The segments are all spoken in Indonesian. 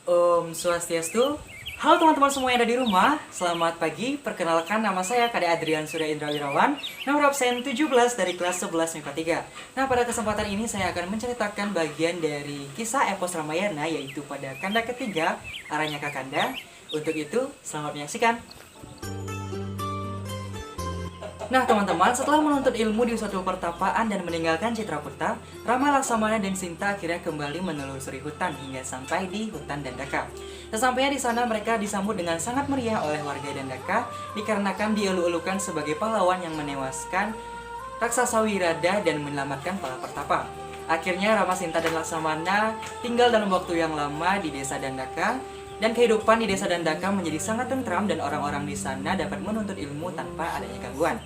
Om Swastiastu. Halo teman-teman semua yang ada di rumah. Selamat pagi. Perkenalkan, nama saya Kade Adrian Surya Indra Wirawan, nomor absen 17 dari kelas 11 MIPA 3. Nah, pada kesempatan ini saya akan menceritakan bagian dari kisah epos Ramayana, yaitu pada kanda ketiga, Aranyaka Kanda. Untuk itu, selamat menyaksikan. Nah teman-teman, setelah menuntut ilmu di suatu pertapaan dan meninggalkan Citrakuta, Rama, Laksamana, dan Sinta akhirnya kembali menelusuri hutan hingga sampai di hutan Dandaka. Sesampainya di sana, mereka disambut dengan sangat meriah oleh warga Dandaka dikarenakan dielu-elukan sebagai pahlawan yang menewaskan raksasa Wirada dan menyelamatkan para pertapa. Akhirnya Rama, Sinta, dan Laksamana tinggal dalam waktu yang lama di desa Dandaka. Dan kehidupan di desa Dandaka menjadi sangat tentram dan orang-orang di sana dapat menuntut ilmu tanpa adanya gangguan.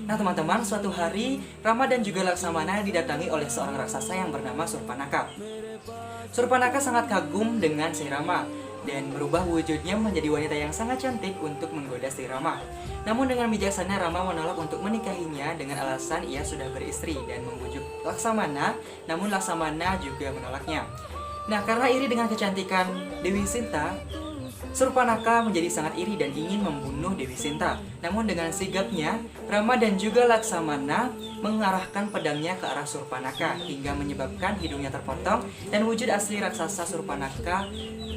Nah teman-teman, suatu hari Rama dan juga Laksamana didatangi oleh seorang raksasa yang bernama Surpanaka. Surpanaka sangat kagum dengan si Rama dan merubah wujudnya menjadi wanita yang sangat cantik untuk menggoda si Rama. Namun dengan bijaksana Rama menolak untuk menikahinya dengan alasan ia sudah beristri dan membujuk Laksamana, namun Laksamana juga menolaknya. Nah, karena iri dengan kecantikan Dewi Sinta, Surpanaka menjadi sangat iri dan ingin membunuh Dewi Sinta. Namun dengan sigapnya, Rama dan juga Laksamana mengarahkan pedangnya ke arah Surpanaka hingga menyebabkan hidungnya terpotong dan wujud asli raksasa Surpanaka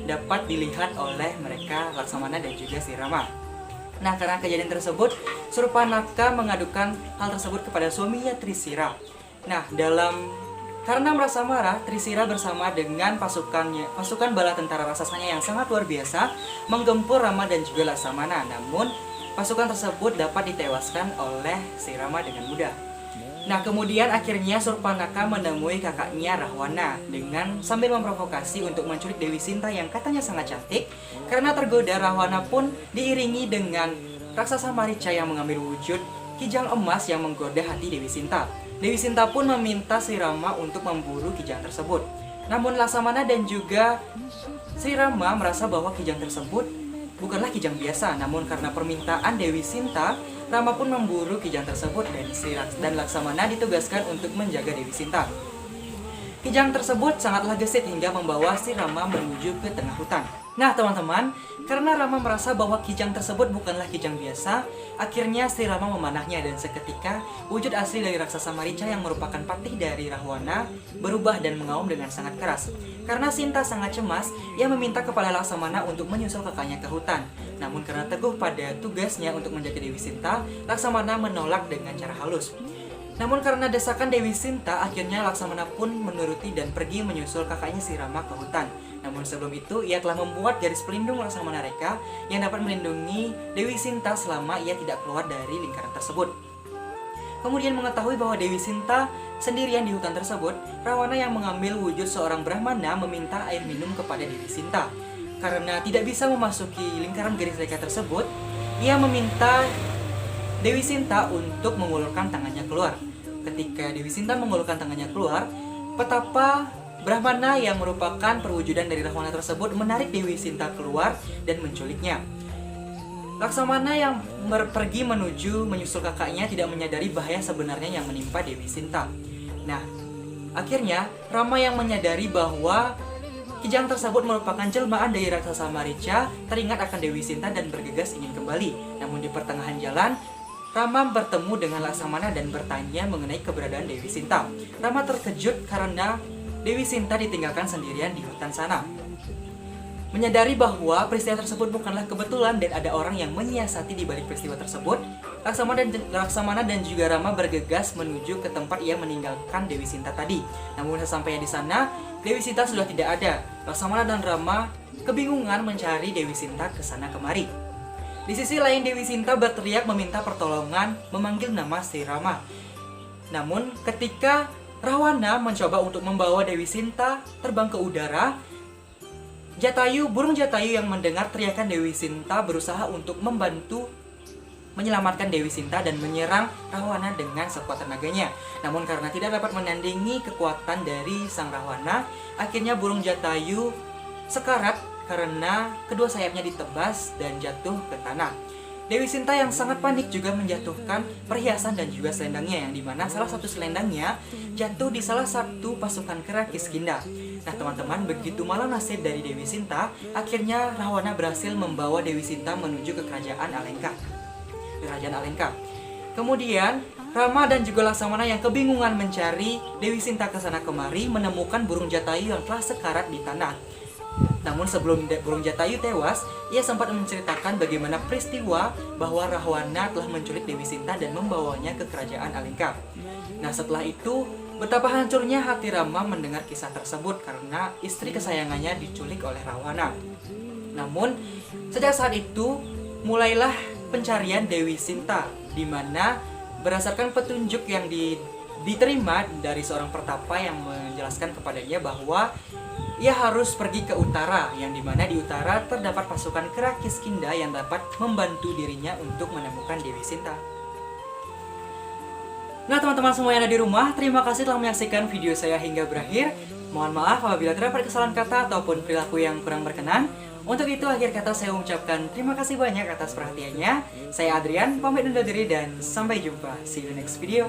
dapat dilihat oleh mereka, Laksamana dan juga si Rama. Nah, karena kejadian tersebut, Surpanaka mengadukan hal tersebut kepada suaminya Trisira. Nah, karena merasa marah, Trisira bersama dengan pasukan bala tentara raksasanya yang sangat luar biasa menggempur Rama dan juga Laksamana. Namun, pasukan tersebut dapat ditewaskan oleh si Rama dengan mudah. Nah, kemudian akhirnya Surpanaka menemui kakaknya Rahwana dengan sambil memprovokasi untuk menculik Dewi Sinta yang katanya sangat cantik. Karena tergoda, Rahwana pun diiringi dengan raksasa Marica yang mengambil wujud kijang emas yang menggoda hati Dewi Sinta. Dewi Sinta pun meminta Sri Rama untuk memburu kijang tersebut. Namun Laksamana dan juga Sri Rama merasa bahwa kijang tersebut bukanlah kijang biasa. Namun karena permintaan Dewi Sinta, Rama pun memburu kijang tersebut dan Laksamana ditugaskan untuk menjaga Dewi Sinta. Kijang tersebut sangatlah gesit hingga membawa Sri Rama menuju ke tengah hutan. Nah teman-teman, karena Rama merasa bahwa kijang tersebut bukanlah kijang biasa, akhirnya Sri Rama memanahnya dan seketika wujud asli dari raksasa Marica yang merupakan patih dari Rahwana berubah dan mengaum dengan sangat keras. Karena Sinta sangat cemas, ia meminta kepada Laksamana untuk menyusul kakaknya ke hutan. Namun karena teguh pada tugasnya untuk menjaga Dewi Sinta, Laksamana menolak dengan cara halus. Namun karena desakan Dewi Sinta, akhirnya Laksamana pun menuruti dan pergi menyusul kakaknya si Rama ke hutan. Namun sebelum itu, ia telah membuat garis pelindung Laksamana Reka yang dapat melindungi Dewi Sinta selama ia tidak keluar dari lingkaran tersebut. Kemudian mengetahui bahwa Dewi Sinta sendirian di hutan tersebut, Rahwana yang mengambil wujud seorang Brahmana meminta air minum kepada Dewi Sinta. Karena tidak bisa memasuki lingkaran garis reka tersebut, ia meminta Dewi Sinta untuk mengulurkan tangannya keluar. Ketika Dewi Sinta mengulurkan tangannya keluar, petapa Brahmana yang merupakan perwujudan dari Rahwana tersebut menarik Dewi Sinta keluar dan menculiknya. Laksamana yang pergi menyusul kakaknya tidak menyadari bahaya sebenarnya yang menimpa Dewi Sinta. Nah, akhirnya Rama yang menyadari bahwa kijang tersebut merupakan jelmaan dari raksasa Marica teringat akan Dewi Sinta dan bergegas ingin kembali. Namun di pertengahan jalan, Rama bertemu dengan Laksamana dan bertanya mengenai keberadaan Dewi Sinta. Rama terkejut karena Dewi Sinta ditinggalkan sendirian di hutan sana. Menyadari bahwa peristiwa tersebut bukanlah kebetulan dan ada orang yang menyiasati di balik peristiwa tersebut, Laksamana dan juga Rama bergegas menuju ke tempat ia meninggalkan Dewi Sinta tadi. Namun sesampainya di sana, Dewi Sinta sudah tidak ada. Laksamana dan Rama kebingungan mencari Dewi Sinta ke sana kemari. Di sisi lain, Dewi Sinta berteriak meminta pertolongan, memanggil nama Sri Rama. Namun ketika Rahwana mencoba untuk membawa Dewi Sinta terbang ke udara, burung Jatayu yang mendengar teriakan Dewi Sinta berusaha untuk membantu menyelamatkan Dewi Sinta dan menyerang Rahwana dengan sekuat tenaganya. Namun karena tidak dapat menandingi kekuatan dari sang Rahwana, akhirnya burung Jatayu sekarat karena kedua sayapnya ditebas dan jatuh ke tanah. Dewi Sinta yang sangat panik juga menjatuhkan perhiasan dan juga selendangnya, yang dimana salah satu selendangnya jatuh di salah satu pasukan kera Kiskindha. Nah teman-teman, begitu malang nasib dari Dewi Sinta, akhirnya Rahwana berhasil membawa Dewi Sinta menuju ke kerajaan Alengka. Kemudian Rama dan juga Laksamana yang kebingungan mencari Dewi Sinta ke sana kemari menemukan burung jatayu yang telah sekarat di tanah. Namun sebelum burung jatayu tewas, ia sempat menceritakan bagaimana peristiwa bahwa Rahwana telah menculik Dewi Sinta dan membawanya ke kerajaan Alengka. Nah setelah itu, betapa hancurnya hati Rama mendengar kisah tersebut karena istri kesayangannya diculik oleh Rahwana. Namun, sejak saat itu, mulailah pencarian Dewi Sinta, di mana berdasarkan petunjuk yang diterima dari seorang pertapa yang menjelaskan kepadanya bahwa ia harus pergi ke utara, yang dimana di utara terdapat pasukan kera Kiskinda yang dapat membantu dirinya untuk menemukan Dewi Sinta. Nah teman-teman semua yang ada di rumah, terima kasih telah menyaksikan video saya hingga berakhir. Mohon maaf apabila terdapat kesalahan kata ataupun perilaku yang kurang berkenan. Untuk itu akhir kata saya ucapkan terima kasih banyak atas perhatiannya. Saya Adrian, pamit undur diri dan sampai jumpa. See you next video.